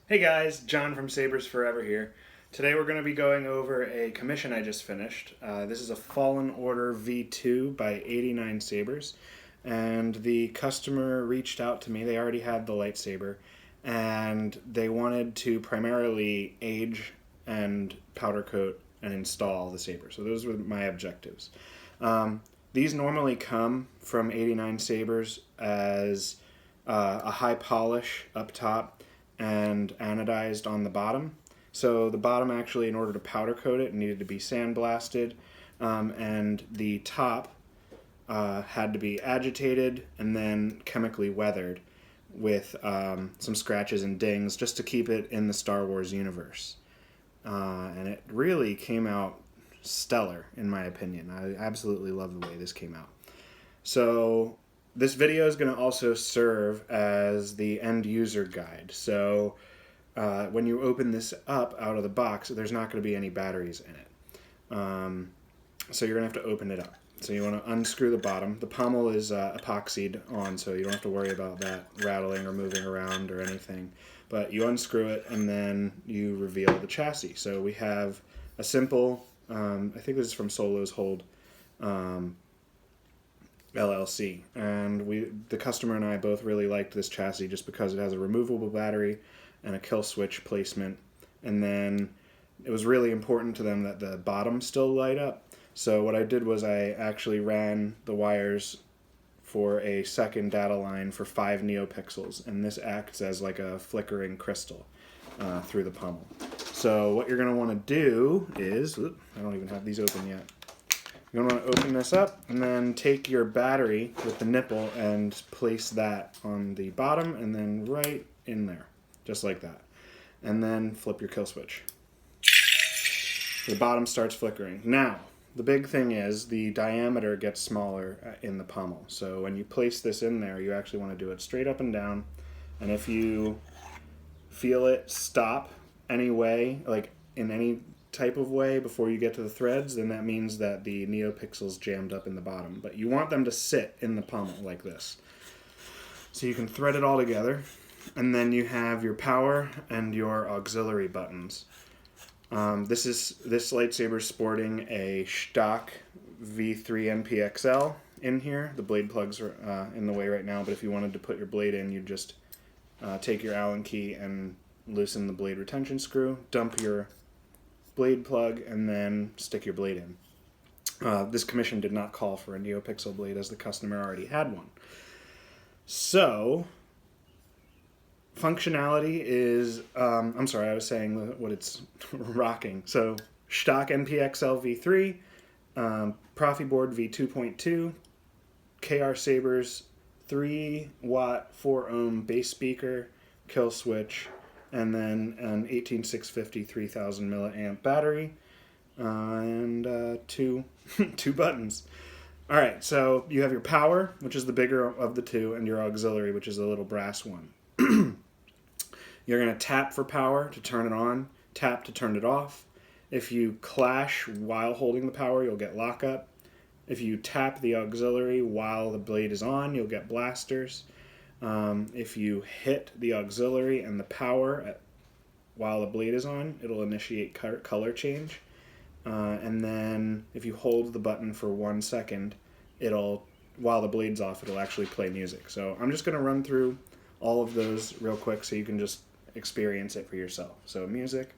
Hey guys, John from Sabers Forever here. Today we're going to be going over a commission I just finished. This is a Fallen Order V2 by 89 Sabers, and the customer reached out to me. They already had the lightsaber, and they wanted to primarily age and powder coat and install the saber. So those were my objectives. These normally come from 89 Sabers as a high polish up top and anodized on the bottom. So the bottom actually, in order to powder coat it, needed to be sandblasted, and the top had to be agitated and then chemically weathered with some scratches and dings just to keep it in the Star Wars universe. And it really came out stellar, in my opinion. I absolutely love the way this came out. So this video is going to also serve as the end user guide. So when you open this up out of the box, there's not going to be any batteries in it. So you're going to have to open it up. So you want to unscrew the bottom. The pommel is epoxied on, so you don't have to worry about that rattling or moving around or anything. But you unscrew it and then you reveal the chassis. So we have a simple, I think this is from Solo's Hold, LLC, and the customer and I both really liked this chassis just because it has a removable battery and a kill switch placement, and then it was really important to them that the bottom still light up. So what I did was I actually ran the wires for a second data line for 5 neopixels, and this acts as like a flickering crystal through the pommel. So what you're going to want to do is, I don't even have these open yet. You're going to want to open this up and then take your battery with the nipple and place that on the bottom and then right in there, just like that. And then flip your kill switch. The bottom starts flickering. Now, the big thing is the diameter gets smaller in the pommel. So when you place this in there, you actually want to do it straight up and down. And if you feel it stop any way, like in any type of way before you get to the threads, then that means that the neopixels jammed up in the bottom. But you want them to sit in the pommel like this. So you can thread it all together, and then you have your power and your auxiliary buttons. This lightsaber is sporting a Shtok V3 NPXL in here. The blade plugs are in the way right now, but if you wanted to put your blade in, you'd just take your Allen key and loosen the blade retention screw, dump your blade plug, and then stick your blade in. This commission did not call for a neopixel blade as the customer already had one. So, functionality is, I'm sorry, I was saying what it's rocking. So, Shtok NPXL V3, Proffie board V2.2, KR Sabers 3 watt 4 ohm bass speaker, kill switch, and then an 18650 3000 milliamp battery, and two buttons. All right, so you have your power, which is the bigger of the two, and your auxiliary, which is the little brass one. You're going to tap for power to turn it on, tap to turn it off. If you clash while holding the power, you'll get lockup. If you tap the auxiliary while the blade is on, you'll get blasters. If you hit the auxiliary and the power while the blade is on, it'll initiate color change. And then if you hold the button for 1 second, while the blade's off, it'll actually play music. So I'm just going to run through all of those real quick so you can just experience it for yourself. So music.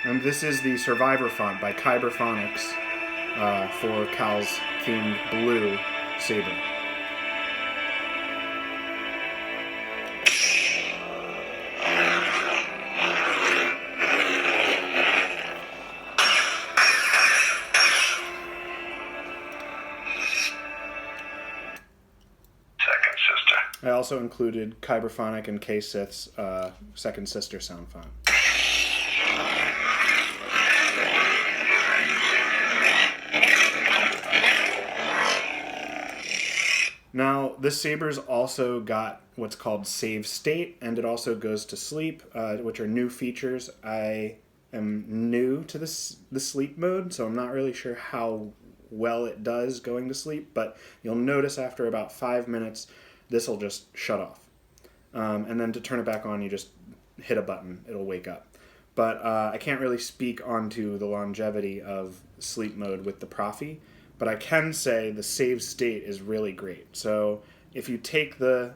And this is the Survivor font by Kyberphonics for Cal's themed blue saber. I also included Kyberphonic and K-Sith's Second Sister sound font. Now, this saber's also got what's called save state, and it also goes to sleep, which are new features. I am new to the sleep mode, so I'm not really sure how well it does going to sleep, but you'll notice after about 5 minutes, this will just shut off. And then to turn it back on, you just hit a button. It'll wake up. But I can't really speak onto the longevity of sleep mode with the Proffie, but I can say the save state is really great. So if you take the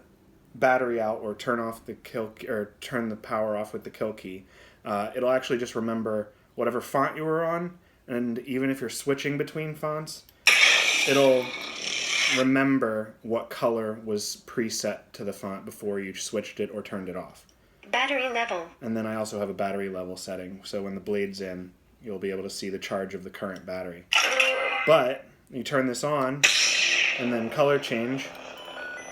battery out or turn off the turn the power off with the kill key, it'll actually just remember whatever font you were on, and even if you're switching between fonts, it'll remember what color was preset to the font before you switched it or turned it off. Battery level. And then I also have a battery level setting, so when the blade's in, you'll be able to see the charge of the current battery. But you turn this on, and then color change,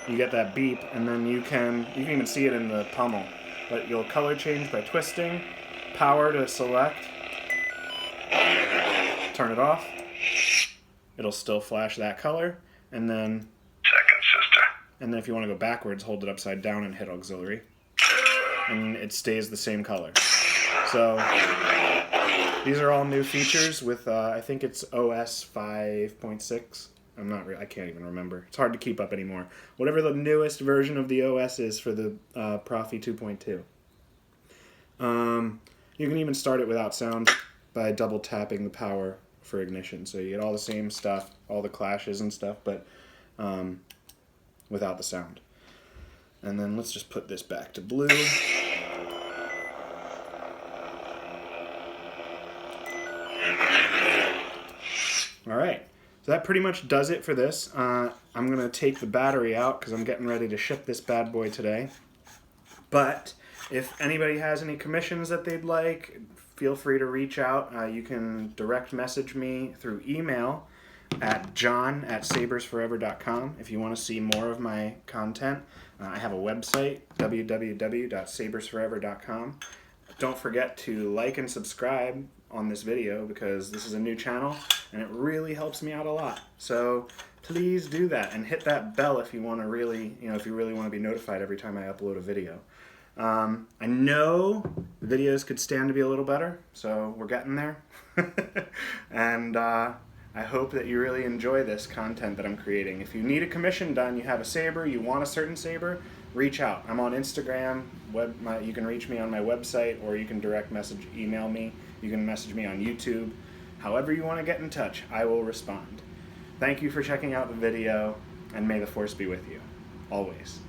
you get that beep, and then you can even see it in the pommel. But you'll color change by twisting, power to select, turn it off, it'll still flash that color, and then Second, sister. and then if you want to go backwards, hold it upside down and hit auxiliary, and it stays the same color. So these are all new features with I think it's OS 5.6. I can't even remember. It's hard to keep up anymore. Whatever the newest version of the OS is for the Proffie 2.2. You can even start it without sound by double tapping the power for ignition. So you get all the same stuff, all the clashes and stuff, but without the sound. And then let's just put this back to blue. All right. So that pretty much does it for this. I'm going to take the battery out because I'm getting ready to ship this bad boy today. But if anybody has any commissions that they'd like, feel free to reach out. You can direct message me through email at john@sabersforever.com if you want to see more of my content. I have a website, www.sabersforever.com. Don't forget to like and subscribe on this video because this is a new channel and it really helps me out a lot. So please do that and hit that bell if you want to really, if you really want to be notified every time I upload a video. I know the videos could stand to be a little better, so we're getting there. And I hope that you really enjoy this content that I'm creating. If you need a commission done, you have a saber, you want a certain saber, reach out. I'm on Instagram. You can reach me on my website, or you can direct message, email me. You can message me on YouTube. However you want to get in touch, I will respond. Thank you for checking out the video, and may the force be with you, always.